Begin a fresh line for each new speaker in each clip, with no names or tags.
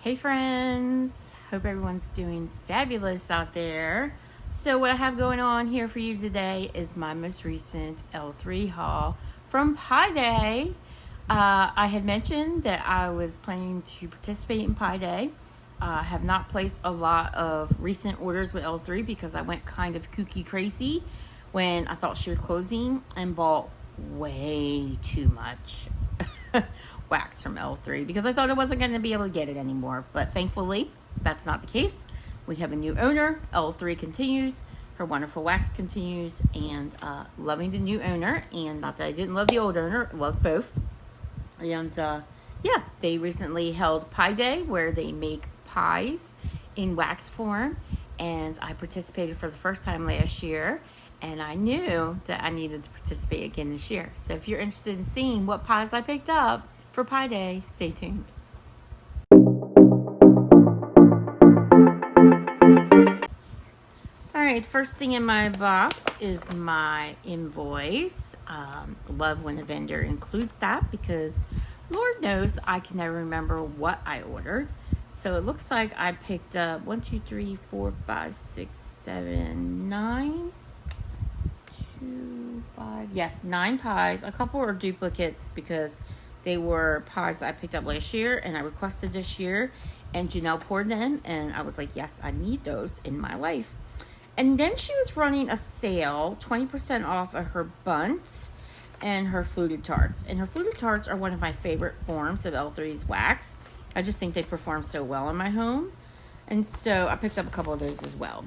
Hey friends, hope everyone's doing fabulous out there. So what I have going on here for you today is my most recent L3 haul from Pi Day. I had mentioned that I was planning to participate in Pi Day. I have not placed a lot of recent orders with L3 because I went kind of kooky crazy when I thought she was closing and bought way too much wax from L3 because I thought I wasn't going to be able to get it anymore. But thankfully, that's not the case. We have a new owner. L3 continues. Her wonderful wax continues, and loving the new owner. And not that I didn't love the old owner, loved both. And yeah, they recently held Pi Day where they make pies in wax form, and I participated for the first time last year. And I knew that I needed to participate again this year. So if you're interested in seeing what pies I picked up for Pi Day, stay tuned. Alright, first thing in my box is my invoice. Love when a vendor includes that because Lord knows I can never remember what I ordered. So it looks like I picked up 1, 2, 3, 4, 5, 6, 7, 9. 2, 5, yes, 9 pies. A couple are duplicates because they were pies that I picked up last year and I requested this year, and Janelle poured them, and I was like, yes, I need those in my life. And then she was running a sale, 20% off of her buns and her fluted tarts. And her fluted tarts are one of my favorite forms of L3's wax. I just think they perform so well in my home. And so I picked up a couple of those as well.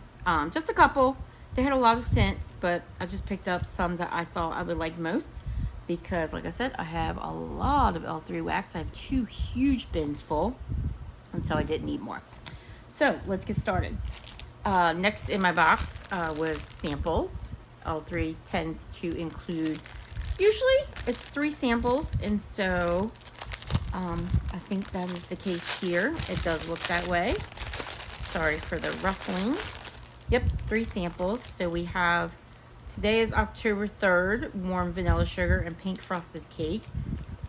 Just a couple. They had a lot of scents, but I just picked up some that I thought I would like most because, like I said, I have a lot of L3 wax. I have 2 huge bins full, and so I didn't need more. So let's get started. Next in my box was samples. L3 tends to include, usually it's 3 samples, and so I think that is the case here. It does look that way. Sorry for the ruffling. Yep, 3 samples. So we have, today is October 3rd, warm vanilla sugar and pink frosted cake.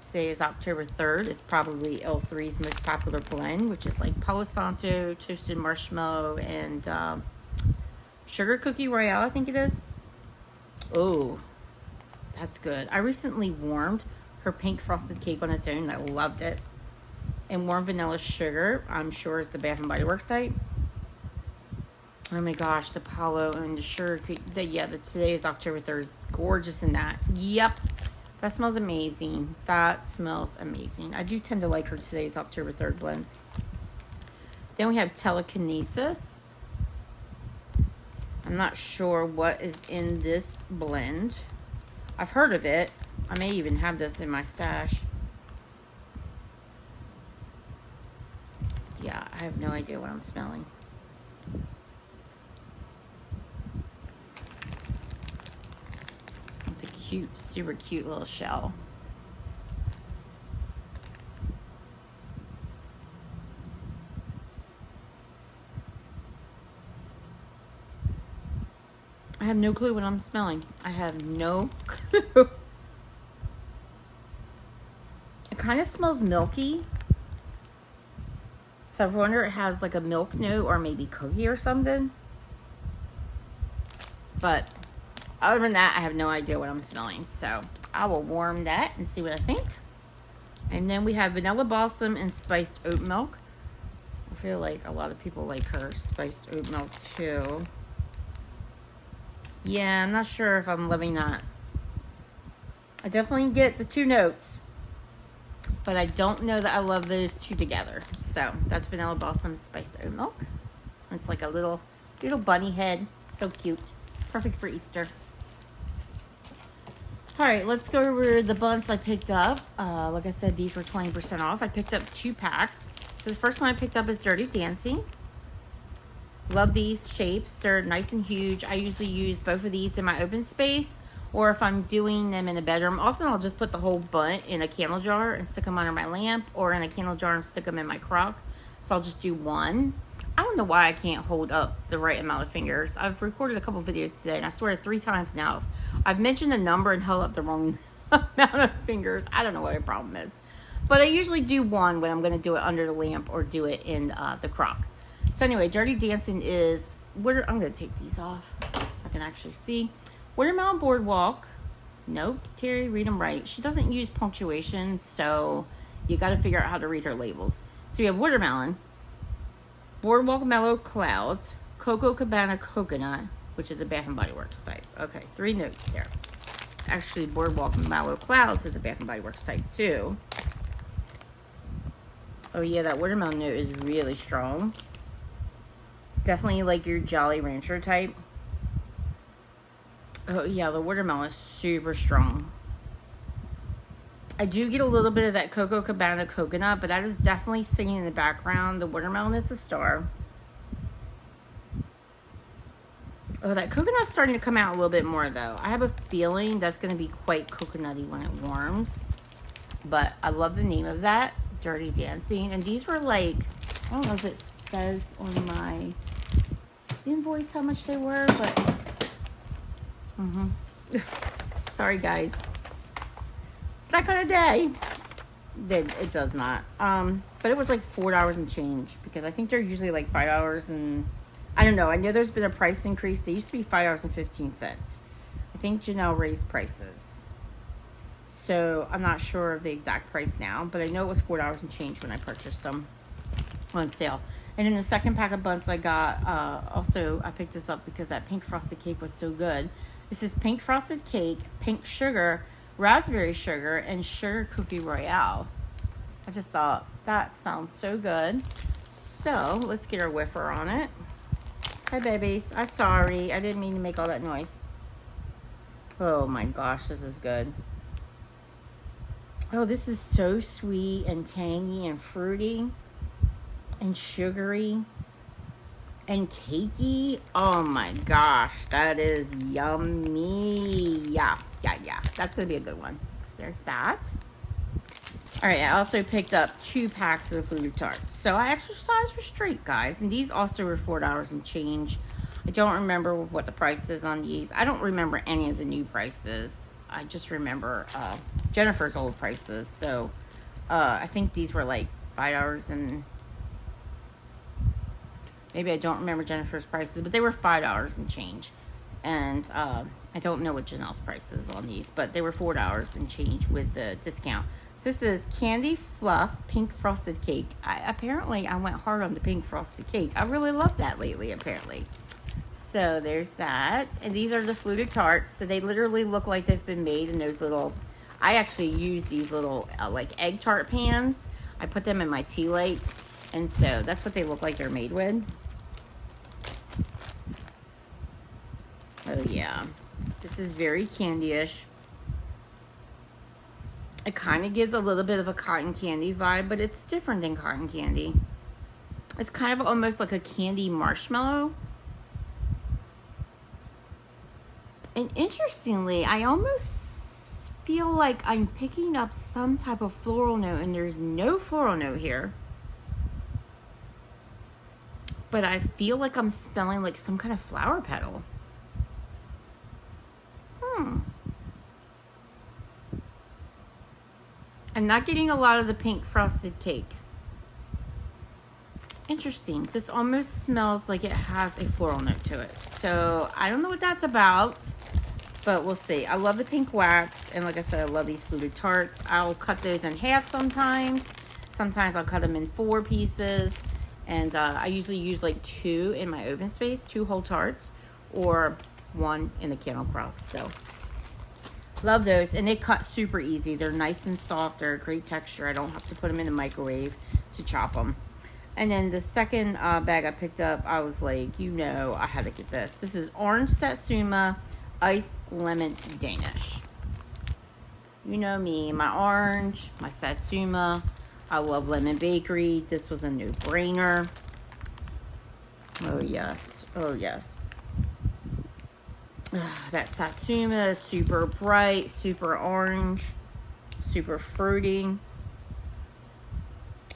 Today is October 3rd. It's probably L3's most popular blend, which is like Palo Santo, toasted marshmallow, and sugar cookie royale, I think it is. Oh, that's good. I recently warmed her pink frosted cake on its own. I loved it. And warm vanilla sugar, I'm sure is the Bath & Body Works type. Oh my gosh, the Palo and the sugar, today is October 3rd. Gorgeous in that. Yep. That smells amazing. That smells amazing. I do tend to like her today's October 3rd blends. Then we have Telekinesis. I'm not sure what is in this blend. I've heard of it. I may even have this in my stash. Yeah, I have no idea what I'm smelling. It's a cute, super cute little shell. I have no clue what I'm smelling. I have no clue. It kind of smells milky. So I wonder it has like a milk note or maybe cookie or something. But other than that, I have no idea what I'm smelling. So I will warm that and see what I think. And then we have Vanilla Balsam and Spiced Oat Milk. I feel like a lot of people like her spiced oat milk too. Yeah, I'm not sure if I'm loving that. I definitely get the 2 notes, but I don't know that I love those 2 together. So that's Vanilla Balsam Spiced Oat Milk. It's like a little bunny head. So cute. Perfect for Easter. Alright, let's go over the buns I picked up. Like I said, these were 20% off. I picked up 2 packs. So the first one I picked up is Dirty Dancing. Love these shapes. They're nice and huge. I usually use both of these in my open space, or if I'm doing them in the bedroom. Often I'll just put the whole bun in a candle jar and stick them under my lamp, or in a candle jar and stick them in my crock. So I'll just do one. I don't know why I can't hold up the right amount of fingers. I've recorded a couple videos today, and I swear 3 times now I've mentioned a number and held up the wrong amount of fingers. I don't know what my problem is. But I usually do one when I'm going to do it under the lamp or do it in the crock. So anyway, Dirty Dancing is, I'm going to take these off so I can actually see. Watermelon Boardwalk. Nope, Terry, read them right. She doesn't use punctuation, so you got to figure out how to read her labels. So we have Watermelon, Boardwalk Mellow Clouds, Coco Cabana Coconut, which is a Bath & Body Works type. Okay, 3 notes there. Actually, Boardwalk Mellow Clouds is a Bath & Body Works type too. Oh yeah, that watermelon note is really strong. Definitely like your Jolly Rancher type. Oh yeah, the watermelon is super strong. I do get a little bit of that Coco Cabana Coconut, but that is definitely singing in the background. The watermelon is a star. Oh, that coconut's starting to come out a little bit more though. I have a feeling that's going to be quite coconutty when it warms. But I love the name of that, Dirty Dancing. And these were like, I don't know if it says on my invoice how much they were, but sorry guys. It's that kind of day. It does not. But it was like $4 and change because I think they're usually like $5 and I don't know. I know there's been a price increase. They used to be $5.15. I think Janelle raised prices. So I'm not sure of the exact price now, but I know it was $4 and change when I purchased them on sale. And in the second pack of buns I got, also I picked this up because that pink frosted cake was so good. This is pink frosted cake, pink sugar, raspberry sugar, and sugar cookie royale. I just thought that sounds so good. So let's get our whiffer on it. Hi babies, I'm sorry. I didn't mean to make all that noise. Oh my gosh, this is good. Oh, this is so sweet and tangy and fruity and sugary and cakey. Oh my gosh, that is yummy. Yeah. That's going to be a good one. So there's that. All right, I also picked up 2 packs of the Fluted Tarts. So I exercise restraint, guys. And these also were $4 and change. I don't remember what the price is on these. I don't remember any of the new prices. I just remember Jennifer's old prices. So I think these were like $5 and... Maybe I don't remember Jennifer's prices, but they were $5 and change. And I don't know what Janelle's price is on these, but they were $4 and change with the discount. So this is Candy Fluff Pink Frosted Cake. Apparently, I went hard on the pink frosted cake. I really love that lately, apparently. So there's that. And these are the Fluted Tarts. So they literally look like they've been made in those little... I actually use these little like egg tart pans. I put them in my tea lights. And so that's what they look like they're made with. Oh yeah. This is very candy-ish. It kind of gives a little bit of a cotton candy vibe, but it's different than cotton candy. It's kind of almost like a candy marshmallow. And interestingly, I almost feel like I'm picking up some type of floral note, and there's no floral note here. But I feel like I'm smelling like some kind of flower petal. I'm not getting a lot of the pink frosted cake. Interesting. This almost smells like it has a floral note to it. So I don't know what that's about, but we'll see. I love the pink wax. And like I said, I love these Fluted Tarts. I'll cut those in half sometimes. Sometimes I'll cut them in 4 pieces. And I usually use like 2 in my open space, 2 whole tarts, or 1 in the Kennel Crop. So love those. And they cut super easy. They're nice and soft. They're a great texture. I don't have to put them in the microwave to chop them. And then the second bag I picked up, I was like, you know, I had to get this. This is Orange Satsuma Iced Lemon Danish. You know me, my orange, my Satsuma. I love lemon bakery. This was a no-brainer. Oh, yes. Oh, yes. That Satsuma is super bright, super orange, super fruity.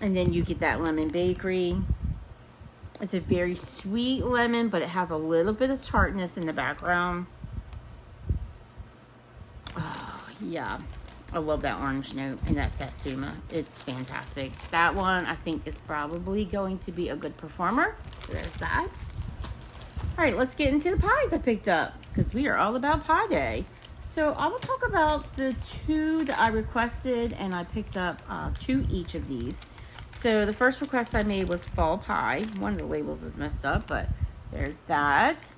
And then you get that lemon bakery. It's a very sweet lemon, but it has a little bit of tartness in the background. Oh, yeah. I love that orange note and that satsuma. It's fantastic. So that one I think is probably going to be a good performer. So there's that. All right, let's get into the pies I picked up because we are all about pie day. So I will talk about the 2 that I requested, and I picked up 2 each of these. So the first request I made was fall pie. One of the labels is messed up, but there's that.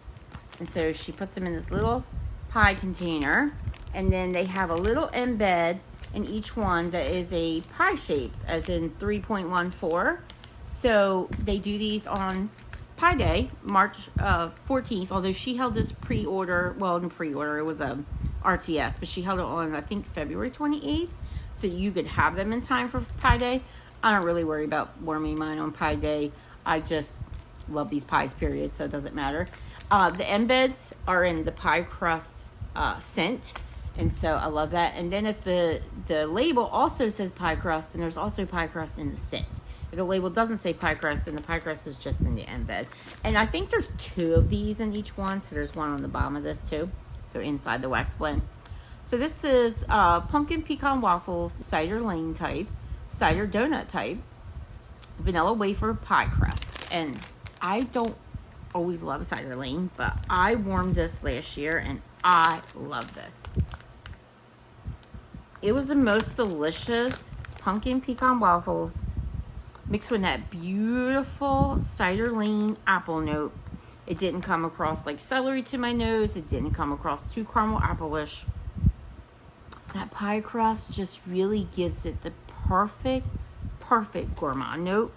And so she puts them in this little pie container, and then they have a little embed in each one that is a pie shape, as in 3.14. So they do these on Pie Day, March 14th, although she held this pre-order, well, in pre-order, it was a RTS, but she held it on, I think, February 28th, so you could have them in time for Pie Day. I don't really worry about warming mine on Pie Day. I just love these pies, period, so it doesn't matter. The embeds are in the pie crust scent, and so I love that. And then if the label also says pie crust, then there's also pie crust in the scent. If the label doesn't say pie crust, then the pie crust is just in the embed. And I think there's 2 of these in each one, so there's one on the bottom of this too. So inside the wax blend. So this is pumpkin pecan waffles, cider lane type, cider donut type, vanilla wafer pie crust. And I don't always love cider lane, but I warmed this last year and I love this. It was the most delicious pumpkin pecan waffles mixed with that beautiful cider lane apple note. It didn't come across like celery to my nose. It didn't come across too caramel apple-ish. That pie crust just really gives it the perfect gourmand note.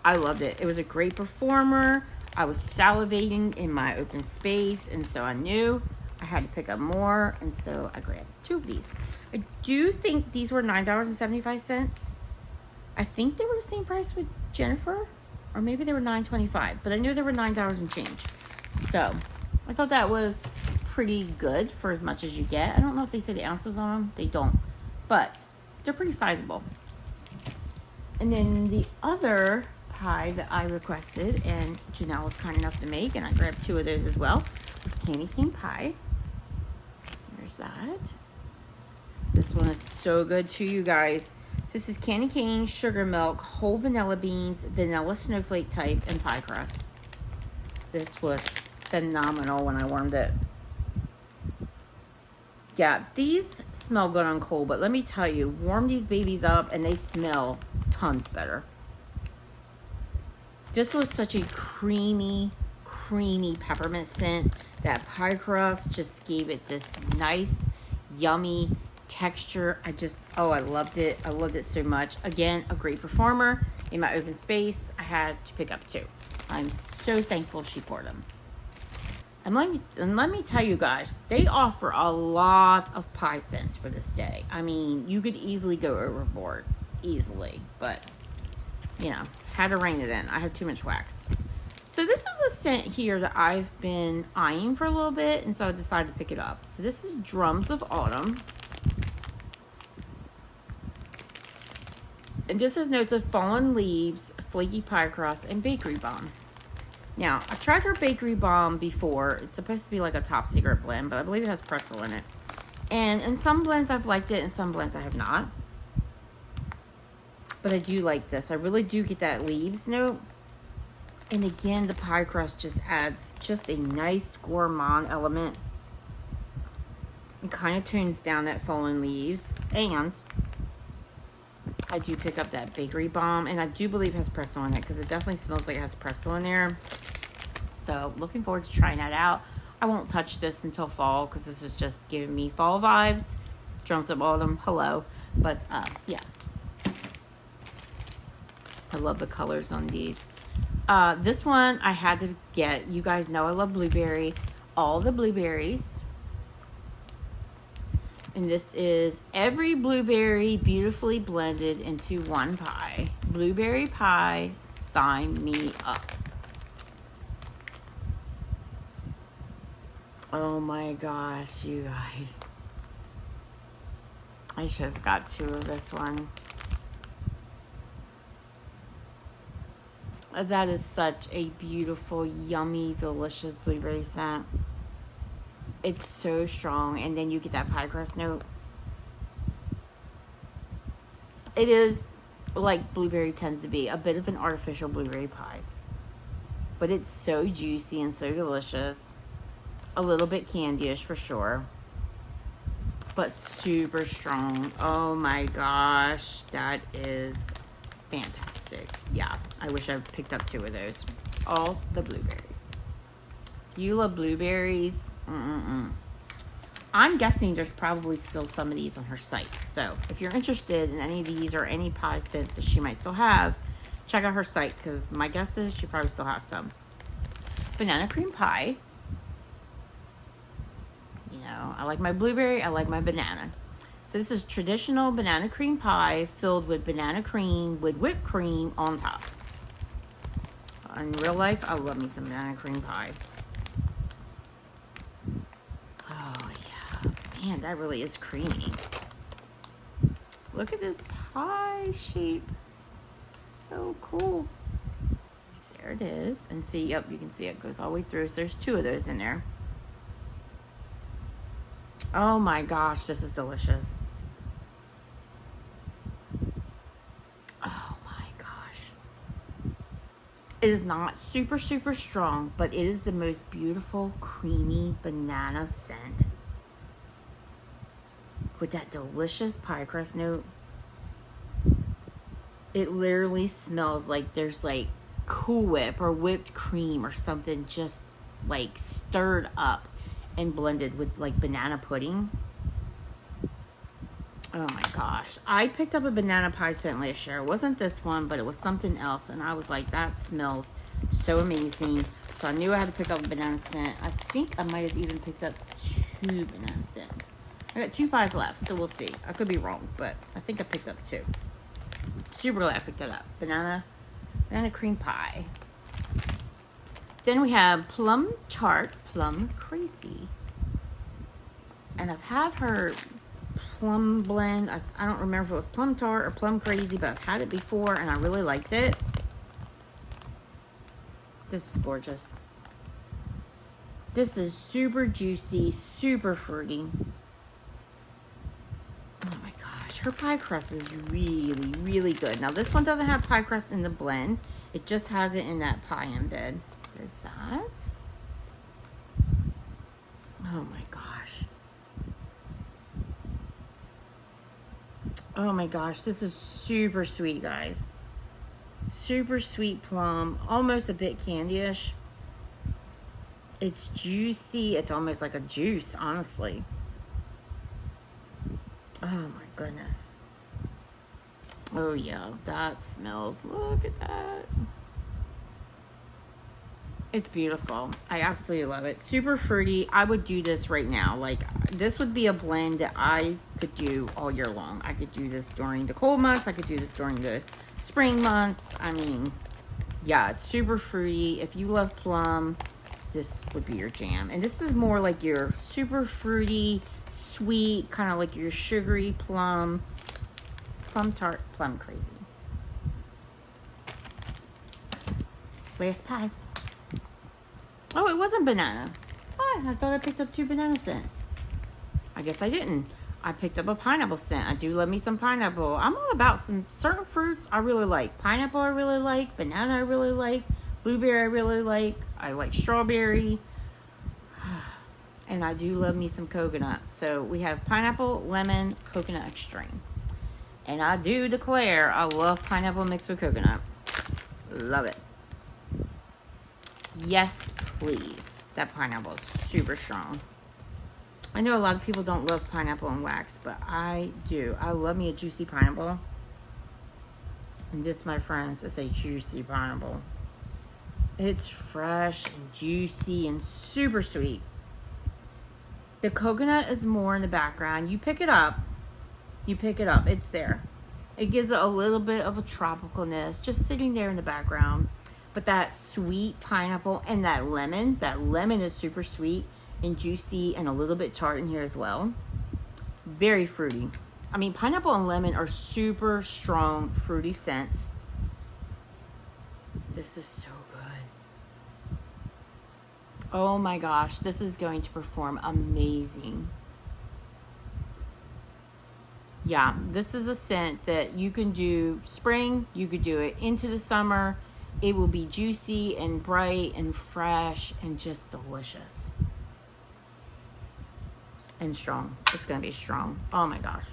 I loved it. It was a great performer. I was salivating in my open space, and so I knew I had to pick up more, and so I grabbed 2 of these. I do think these were $9.75. I think they were the same price with Jennifer, or maybe they were $9.25, but I knew they were $9 and change. So I thought that was pretty good for as much as you get. I don't know if they say the ounces on them. They don't, but they're pretty sizable. And then the other pie that I requested, and Janelle was kind enough to make, and I grabbed 2 of those as well, was candy cane pie. There's that. This one is so good too, you guys. This is candy cane, sugar milk, whole vanilla beans, vanilla snowflake type, and pie crust. This was phenomenal when I warmed it. Yeah, these smell good on cold, but let me tell you, warm these babies up and they smell tons better. This was such a creamy peppermint scent. That pie crust just gave it this nice, yummy texture. I loved it. I loved it so much. Again, a great performer. In my open space, I had to pick up 2. I'm so thankful she poured them. And let me tell you guys, they offer a lot of pie scents for this day. I mean, you could easily go overboard. Easily. But, you know, had to rein it in. I have too much wax. So this is a scent here that I've been eyeing for a little bit, and so I decided to pick it up. So this is Drums of Autumn. And this is notes of fallen leaves, flaky pie crust, and bakery bomb. Now, I've tried her bakery bomb before. It's supposed to be like a top secret blend, but I believe it has pretzel in it. And in some blends I've liked it, and some blends I have not. But I do like this. I really do get that leaves note. And again, the pie crust just adds just a nice gourmand element. It kind of tones down that fallen leaves. And I do pick up that bakery bomb, and I do believe it has pretzel in it because it definitely smells like it has pretzel in there. So looking forward to trying that out. I won't touch this until fall because this is just giving me fall vibes. Drums of Autumn, hello. But yeah, I love the colors on these. This one I had to get. You guys know I love blueberry. All the blueberries. And this is every blueberry beautifully blended into one pie. Blueberry pie, sign me up. Oh my gosh, you guys. I should have got 2 of this one. That is such a beautiful, yummy, delicious blueberry scent. It's so strong, and then you get that pie crust note. It is like blueberry tends to be, a bit of an artificial blueberry pie. But it's so juicy and so delicious. A little bit candyish for sure. But super strong. Oh my gosh. That is fantastic. Yeah, I wish I picked up 2 of those. All the blueberries. You love blueberries? I'm guessing there's probably still some of these on her site. So if you're interested in any of these or any pie scents that she might still have, check out her site, because my guess is she probably still has some. Banana cream pie. You know, I like my blueberry, I like my banana. So this is traditional banana cream pie filled with banana cream with whipped cream on top. In real life, I love me some banana cream pie. Oh yeah, man, that really is creamy. Look at this pie shape. So cool. There it is. And see, yep, you can see it goes all the way through. So there's 2 of those in there. Oh my gosh, this is delicious. Oh my gosh. It is not super, super strong, but it is the most beautiful, creamy banana scent. With that delicious pie crust note. It literally smells like there's like Cool Whip or whipped cream or something just like stirred up and blended with like banana pudding. Oh my gosh. I picked up a banana pie scent last year. It wasn't this one, but it was something else. And I was like, that smells so amazing. So I knew I had to pick up a banana scent. I think I might have even picked up 2 banana scents. I got 2 pies left, so we'll see. I could be wrong, but I think I picked up 2. Super glad I picked that up. Banana cream pie. Then we have plum tart, plum crazy. And I've had her plum blend. I don't remember if it was plum tart or plum crazy, but I've had it before and I really liked it. This is gorgeous. This is super juicy, super fruity. Oh my gosh, her pie crust is really, really good. Now this one doesn't have pie crust in the blend. It just has it in that pie embed. So there's that. Oh my gosh. Oh my gosh, this is super sweet, guys. Super sweet plum, almost a bit candyish. It's juicy. It's almost like a juice, honestly. Oh my goodness. Oh yeah, that smells. Look at that. It's beautiful. I absolutely love it. Super fruity. I would do this right now. Like, this would be a blend that I could do all year long. I could do this during the cold months. I could do this during the spring months. I mean, yeah, it's super fruity. If you love plum, this would be your jam. And this is more like your super fruity, sweet, kind of like your sugary plum tart, plum crazy. Last pie. Oh, it wasn't banana. Oh, I thought I picked up 2 banana scents. I guess I didn't. I picked up a pineapple scent. I do love me some pineapple. I'm all about some certain fruits I really like. Pineapple I really like. Banana I really like. Blueberry I really like. I like strawberry. And I do love me some coconut. So we have pineapple, lemon, coconut extreme. And I do declare I love pineapple mixed with coconut. Love it. Yes, please. That pineapple is super strong. I know a lot of people don't love pineapple and wax, but I do. I love me a juicy pineapple. And this, my friends, is a juicy pineapple. It's fresh and juicy and super sweet. The coconut is more in the background. You pick it up. You pick it up. It's there. It gives it a little bit of a tropicalness, just sitting there in the background. But that sweet pineapple and that lemon is super sweet and juicy and a little bit tart in here as well. Very fruity. I mean, pineapple and lemon are super strong fruity scents. This is so good. Oh my gosh, this is going to perform amazing. Yeah, this is a scent that you can do spring, you could do it into the summer. It will be juicy and bright and fresh and just delicious. And strong. It's going to be strong. Oh my gosh.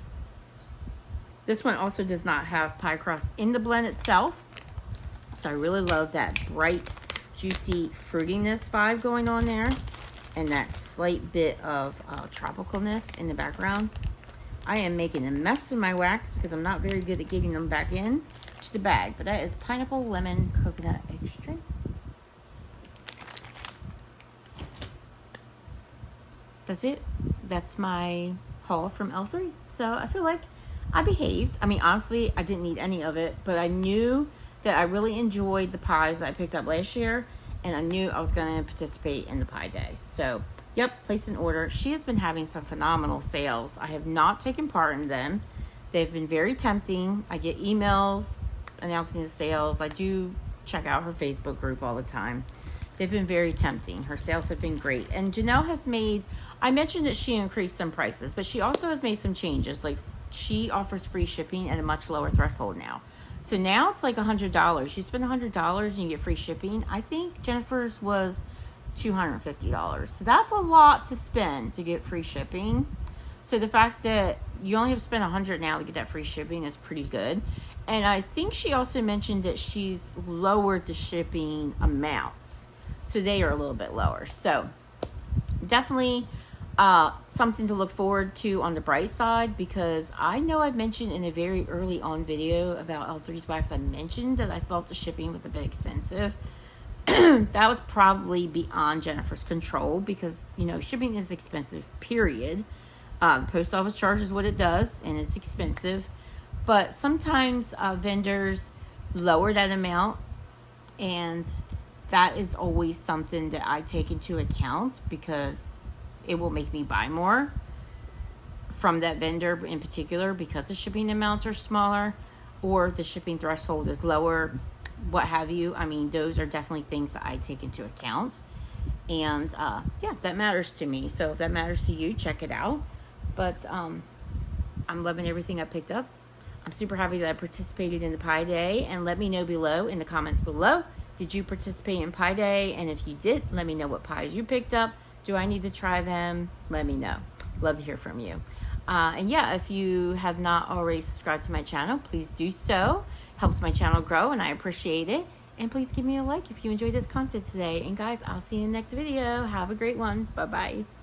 This one also does not have pie crust in the blend itself. So I really love that bright, juicy fruitiness vibe going on there. And that slight bit of tropicalness in the background. I am making a mess with my wax because I'm not very good at getting them back in to the bag. But that is pineapple, lemon, coconut extract. That's it. That's my haul from L3. So I feel like I behaved. I mean, honestly, I didn't need any of it. But I knew that I really enjoyed the pies that I picked up last year. And I knew I was going to participate in the pie day. So, yep, place an order. She has been having some phenomenal sales. I have not taken part in them. They've been very tempting. I get emails announcing the sales. I do check out her Facebook group all the time. They've been very tempting. Her sales have been great. And Janelle has made, I mentioned that she increased some prices, but she also has made some changes. Like, she offers free shipping at a much lower threshold now. So now it's like $100. You spend $100 and you get free shipping. I think Jennifer's was $250. So that's a lot to spend to get free shipping. So the fact that you only have to spend $100 now to get that free shipping is pretty good. And I think she also mentioned that she's lowered the shipping amounts. So they are a little bit lower. So definitely something to look forward to on the bright side, because I know I mentioned in a very early on video about L3's wax, I mentioned that I thought the shipping was a bit expensive. That was probably beyond Jennifer's control because, you know, shipping is expensive, period. The post office charges what it does, and it's expensive. But sometimes vendors lower that amount, and that is always something that I take into account because it will make me buy more from that vendor in particular because the shipping amounts are smaller or the shipping threshold is lower, what have you. I mean, those are definitely things that I take into account. And yeah, that matters to me. So if that matters to you, check it out. But I'm loving everything I picked up. I'm super happy that I participated in the Pie Day. And let me know below in the comments below, did you participate in Pie Day? And if you did, let me know what pies you picked up. Do I need to try them? Let me know. Love to hear from you. And yeah, if you have not already subscribed to my channel, please do so. Helps my channel grow and I appreciate it. And please give me a like if you enjoyed this content today. And guys, I'll see you in the next video. Have a great one. Bye-bye.